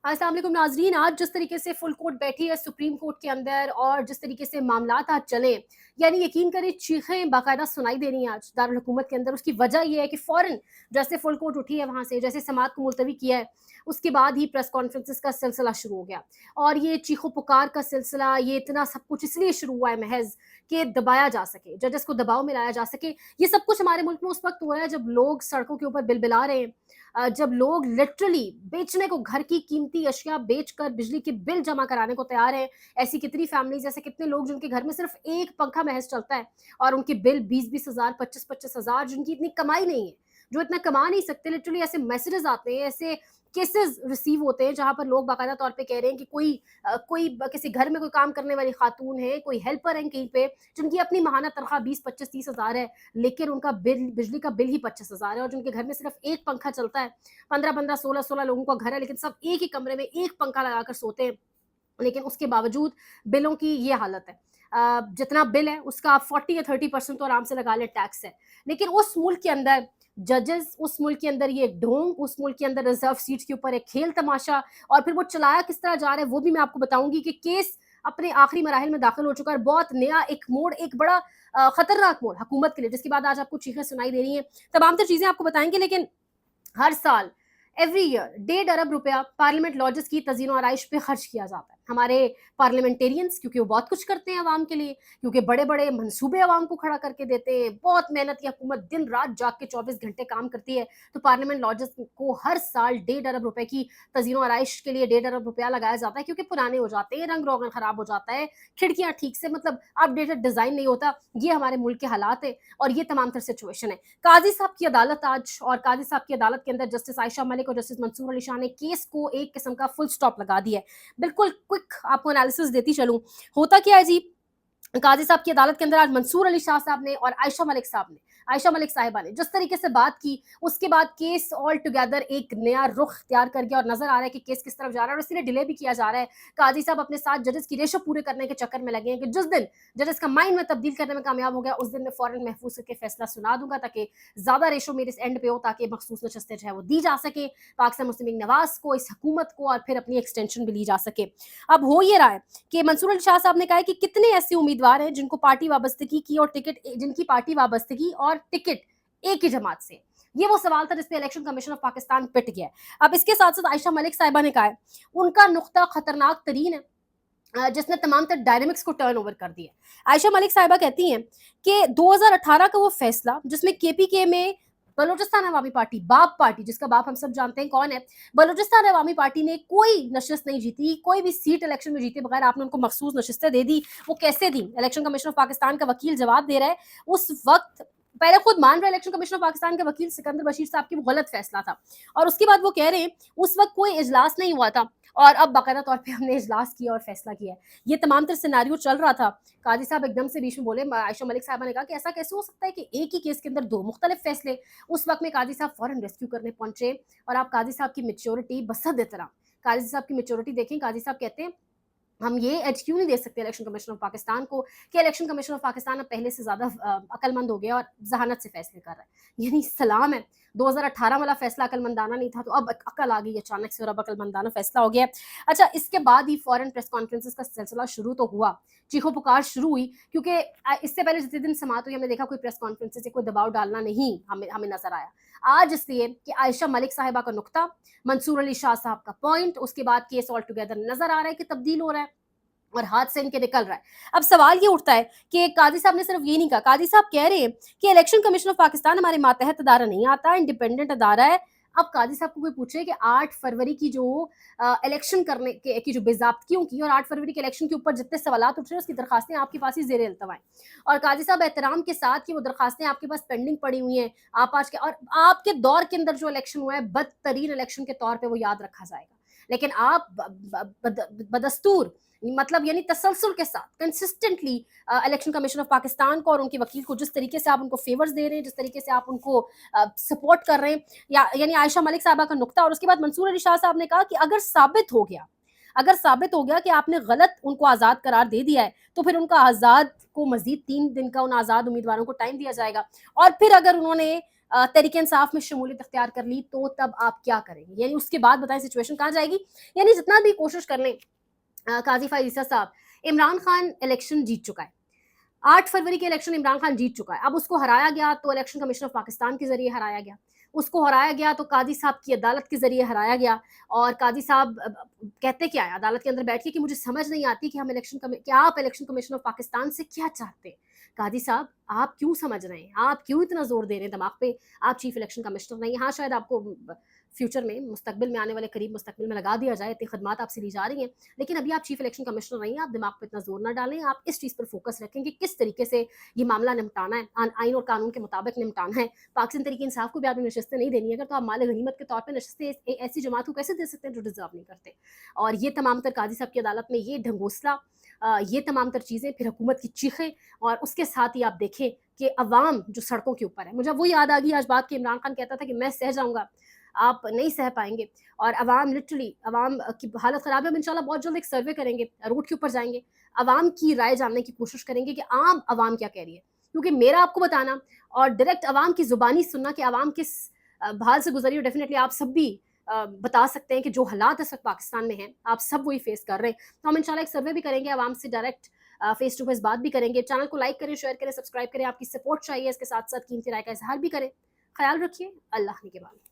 अस्सलाम वालेकुम नाजरीन। आज जिस तरीके से फुल कोर्ट बैठी है सुप्रीम कोर्ट के अंदर और जिस तरीके से मामलात आज चले, यानी यकीन करें चीखें बाकायदा सुनाई दे रही हैं आज दारुल हुकूमत के अंदर। उसकी वजह यह है कि फ़ौरन जैसे फुल कोर्ट उठी है वहाँ से, जैसे समाअत को मुलतवी किया है, उसके बाद ही प्रेस कॉन्फ्रेंसेस का सिलसिला शुरू हो गया। और ये चीखो पुकार का सिलसिला, ये इतना सब कुछ इसलिए शुरू हुआ है महज कि दबाया जा सके, जजेस को दबाव में लाया जा सके। ये सब कुछ हमारे मुल्क में उस वक्त हो रहा है जब लोग सड़कों के ऊपर बिलबिला रहे हैं, जब लोग लिटरली बेचने को घर की कीमती अशिया बेचकर बिजली के बिल जमा कराने को तैयार हैं। ऐसी कितनी फैमिलीज, ऐसे कितने लोग जिनके घर में सिर्फ एक पंखा महज चलता है और उनके बिल 20-20 हज़ार, 25-25 हज़ार, जिनकी इतनी कमाई नहीं है, जो इतना कमा नहीं सकते। लिटरली ऐसे मैसेजेस आते हैं, ऐसे केसेस रिसीव होते हैं जहां पर लोग बाकायदा तौर पे कह रहे हैं कि किसी घर में कोई काम करने वाली खातून है, कोई हेल्पर है कहीं पे, जिनकी अपनी माहाना तनख्वाह 20-25-30 हज़ार है, लेकिन उनका बिल, बिजली का बिल ही 25 हज़ार है, और जिनके घर में सिर्फ एक पंखा चलता है। 15-15, 16-16 लोगों का घर है, लेकिन सब एक ही कमरे में एक पंखा लगाकर सोते हैं, लेकिन उसके बावजूद बिलों की ये हालत है। जितना बिल है उसका आप 40 या 30% तो आराम से लगा लें टैक्स है। लेकिन उस मुल्क के अंदर जजेस, उस मुल्क के अंदर ये ढोंग, उस मुल्क के अंदर रिजर्व सीट्स के ऊपर एक खेल तमाशा, और फिर वो चलाया किस तरह जा रहा है वो भी मैं आपको बताऊंगी कि केस अपने आखिरी मराहिल में दाखिल हो चुका है। बहुत नया एक मोड़, एक बड़ा खतरनाक मोड़ हुकूमत के लिए, जिसके बाद आज आपको चीखें सुनाई दे रही हैं। तमाम तर चीजें आपको बताएंगे, लेकिन हर साल एवरी ईयर 1.5 अरब रुपया पार्लियामेंट लॉजेस की तज़ीन और आइश पे खर्च किया जाता है। हमारे पार्लियामेंटेरियंस, क्योंकि वो बहुत कुछ करते हैं आवाम के लिए, क्योंकि बड़े बड़े मंसूबे आवाम को खड़ा करके देते हैं, बहुत मेहनत की हुकूमत दिन रात जाग के 24 घंटे काम करती है, तो पार्लियामेंट लॉजेस को हर साल 1.5 अरब रुपए की तज़ीन और आइश के लिए 1.5 अरब रुपया लगाया जाता है, क्योंकि पुराने हो जाते हैं, रंग रोगन खराब हो जाता है, खिड़कियां ठीक से मतलब अपडेटेड डिजाइन नहीं होता। ये हमारे मुल्क के हालात है और ये तमाम तर सिचुएशन है। काजी साहब की अदालत आज, और काजी साहब की अदालत के अंदर जस्टिस आयशा मलिक और जस्टिस मंसूर अली शाह ने केस को एक किस्म का फुल स्टॉप लगा दिया है। बिल्कुल क्विक आपको एनालिसिस देती चलूं। होता क्या है जी, काजी साहब की अदालत के अंदर आज मंसूर अली शाह साहब ने और आयशा मलिक साहिबा ने जिस तरीके से बात की, उसके बाद केस ऑल टुगेदर एक नया रुख इख्तियार कर गया और नजर आ रहा है कि केस किस तरफ जा रहा है, और इसलिए डिले भी किया जा रहा है। काजी साहब अपने साथ जजेस की रेशो पूरे करने के चक्कर में लगे हैं कि जिस दिन जजेस का माइंड में तब्दील करने में कामयाब हो गया, उस दिन मैं फौरन महफूज करके फैसला सुना दूंगा, ताकि ज्यादा रेशो मेरे इस एंड पे हो, ताकि मखसूस नशस्तें जो है वो दी जा सके पाकिस्तान मुस्लिम लीग नवाज को, इस हुकूमत को, और फिर अपनी एक्सटेंशन भी ली जा सके। अब हो ये रहा है कि मंसूर अली शाह साहब ने कहा है कि कितने ऐसे उम्मीदवार हैं जिनको पार्टी वाबस्तगी की और टिकट, जिनकी पार्टी वाबस्तगी और टिकट एक ही जमात से। ये वो सवाल था जिसपे इलेक्शन कमीशन ऑफ पाकिस्तान पिट गया है। अब इसके साथ साथ आयशा मलिक साहिबा ने कहा है उनका नुक्ता खतरनाक तरीन है, जिसने तमाम तर डायनेमिक्स को टर्न ओवर कर दिया। आयशा मलिक साहिबा कहती हैं कि 2018 का वो फैसला जिसमें केपीके में बलोचिस्तान अवामी पार्टी, बाप पार्टी, जिसका बाप हम सब जानते हैं कौन है, बलोचिस्तान अवामी पार्टी ने कोई नशिस्त नहीं जीती, कोई भी सीट इलेक्शन में जीते बगैर आपने उनको मखसूस नशिस्तें दे दी। वो कैसे दी? इलेक्शन कमीशन ऑफ पाकिस्तान का वकील जवाब दे रहा है। उस वक्त पहले खुद मान रहे इलेक्शन कमीशन ऑफ पाकिस्तान के वकील सिकंदर बशीर साहब की वो गलत फैसला था, और उसके बाद वो कह रहे हैं उस वक्त कोई इजलास नहीं हुआ था और अब बाकायदा तौर पे हमने इजलास किया और फैसला किया है। ये तमाम तर सिनारियो चल रहा था। काजी साहब एकदम से बीच में बोले, आयशा मलिक साहबा ने कहा कि ऐसा कैसे हो सकता है कि एक ही केस के अंदर दो मुख्तलिफ फैसले। उस वक्त में काजी साहब फौरन रेस्क्यू करने पहुंचे, और आप काजी साहब की मेच्योरिटी, बसद एहतराम काजी साहब की मेच्योरिटी देखें। काजी साहब कहते हैं हम ये एज क्यों नहीं दे सकते इलेक्शन कमीशन ऑफ पाकिस्तान को कि इलेक्शन कमीशन ऑफ पाकिस्तान अब पहले से ज्यादा अकलमंद हो गया और जहानत से फैसले कर रहा है। यानी सलाम है, 2018 वाला फैसला अकलमंदाना नहीं था, तो अब अकल आ गई अचानक से और अब अकलमंदाना फैसला हो गया। अच्छा, इसके बाद ही फॉरेन प्रेस कॉन्फ्रेंसेस का सिलसिला शुरू तो हुआ, चीखो पुकार शुरू हुई, क्योंकि इससे पहले जितने दिन समात हुई हमने देखा कोई प्रेस कॉन्फ्रेंसेस से कोई दबाव डालना नहीं हमें हमें नजर आया। आज इसलिए कि आयशा मलिक साहिबा का नुक्ता, मंसूर अली शाह साहब का पॉइंट, उसके बाद केस ऑल टुगेदर नजर आ रहा है कि तब्दील हो रहा है और हाथ से इनके निकल रहा है। अब सवाल ये उठता है कि काजी साहब ने सिर्फ ये नहीं कहा, काजी साहब कह रहे हैं कि इलेक्शन कमीशन ऑफ पाकिस्तान हमारे मातहत अदारा नहीं आता, इंडिपेंडेंट अदारा है। अब काजी साहब को कोई पूछे कि 8 फरवरी की जो इलेक्शन करने की जो बेजाब्तियों की और 8 फरवरी के इलेक्शन के ऊपर जितने सवालात उठ रहे हैं उसकी दरखास्तें आपके पास ही ज़ेरे इल्तवा हैं, और काजी साहब एहतराम के साथ कि वो दरखास्तें आपके पास पेंडिंग पड़ी हुई हैं, आप आज के और आपके दौर के अंदर जो इलेक्शन हुआ है बदतरीन इलेक्शन के तौर पर वो याद रखा जाएगा। लेकिन आप बदस्तूर, मतलब यानी तसलसल के साथ consistently election commission of Pakistan को और उनके वकील को जिस तरीके से आप उनको फेवर्स दे रहे हैं, जिस तरीके से आप उनको सपोर्ट कर रहे हैं, यानी आयशा मलिक साहबा का नुक्ता। और उसके बाद मंसूर अली शाह साहब ने कहा कि अगर साबित हो गया कि आपने गलत उनको आज़ाद करार दे दिया है, तो फिर उनका आज़ाद को मजीद 3 दिन का उन आज़ाद उम्मीदवारों को टाइम दिया जाएगा, और फिर अगर उन्होंने तहरीक इंसाफ में शमूलियत इख्तियार कर ली तो तब आप क्या करेंगे, यानी उसके बाद बताएं सिचुएशन कहाँ जाएगी। यानी जितना भी कोशिश कर लें काजी फाइज ईसा साहब, इमरान खान इलेक्शन जीत चुका है, 8 फरवरी के इलेक्शन इमरान खान जीत चुका है। अब उसको हराया गया तो इलेक्शन कमीशन ऑफ पाकिस्तान के जरिए हराया गया, उसको हराया गया तो काजी साहब की अदालत के जरिए हराया गया। और काजी साहब कहते क्या है अदालत के अंदर बैठ के कि मुझे समझ नहीं आती कि आप इलेक्शन कमीशन ऑफ पाकिस्तान से क्या चाहते हैं। काजी साहब आप क्यों समझ रहे हैं, आप क्यों इतना जोर दे रहे हैं दिमाग पे, आप चीफ इलेक्शन कमिश्नर नहीं। हाँ शायद आपको फ्यूचर में मुस्तकबिल में आने वाले करीब मुस्तकबिल में लगा दिया जाए, इतनी खदमात आपसे ली जा रही हैं, लेकिन अभी आप चीफ इलेक्शन कमिश्नर नहीं हैं, आप दिमाग पे इतना जोर ना डालें। आप इस चीज़ पर फोकस रखें कि किस तरीके से ये मामला निपटाना है, आइन और कानून के मुताबिक निपटाना है। पाकिस्तान तरीके इंसाफ को भी आपने नशस्तें नहीं देनी है, अगर तो आप माल गनीमत के तौर पर नशस्तें ऐसी जमात को कैसे दे सकते हैं जो डिजर्व नहीं करते। और ये तमाम तर काजी साहब की अदालत में ये ढंगोसला, ये तमाम तर चीज़ें, फिर हुकूमत की चीखें, और उसके साथ ही आप देखें कि अवाम जो सड़कों के ऊपर है। मुझे वो याद आ गई आज बात कि इमरान खान कहता था कि मैं सह जाऊँगा, आप नहीं सह पाएंगे। और अवाम लिटरली अवाम की हालत ख़राब है। हम इंशाल्लाह बहुत जल्द एक सर्वे करेंगे, रोड के ऊपर जाएंगे, अवाम की राय जानने की कोशिश करेंगे कि आम अवाम क्या कह रही है, क्योंकि मेरा आपको बताना और डायरेक्ट अवाम की ज़ुबानी सुनना कि अवाम किस हाल से गुजरी है, डेफिनेटली आप सब भी बता सकते हैं कि जो हालात इस वक्त पाकिस्तान में हैं आप सब वही फेस कर रहे हैं। तो हम इंशाल्लाह एक सर्वे भी करेंगे, आवाम से डायरेक्ट फेस टू फेस बात भी करेंगे। चैनल को लाइक करें, शेयर करें, सब्सक्राइब करें, आपकी सपोर्ट चाहिए, इसके साथ साथ कीमती राय का इजहार भी करें। ख्याल रखिए, अल्लाह ने के बाद।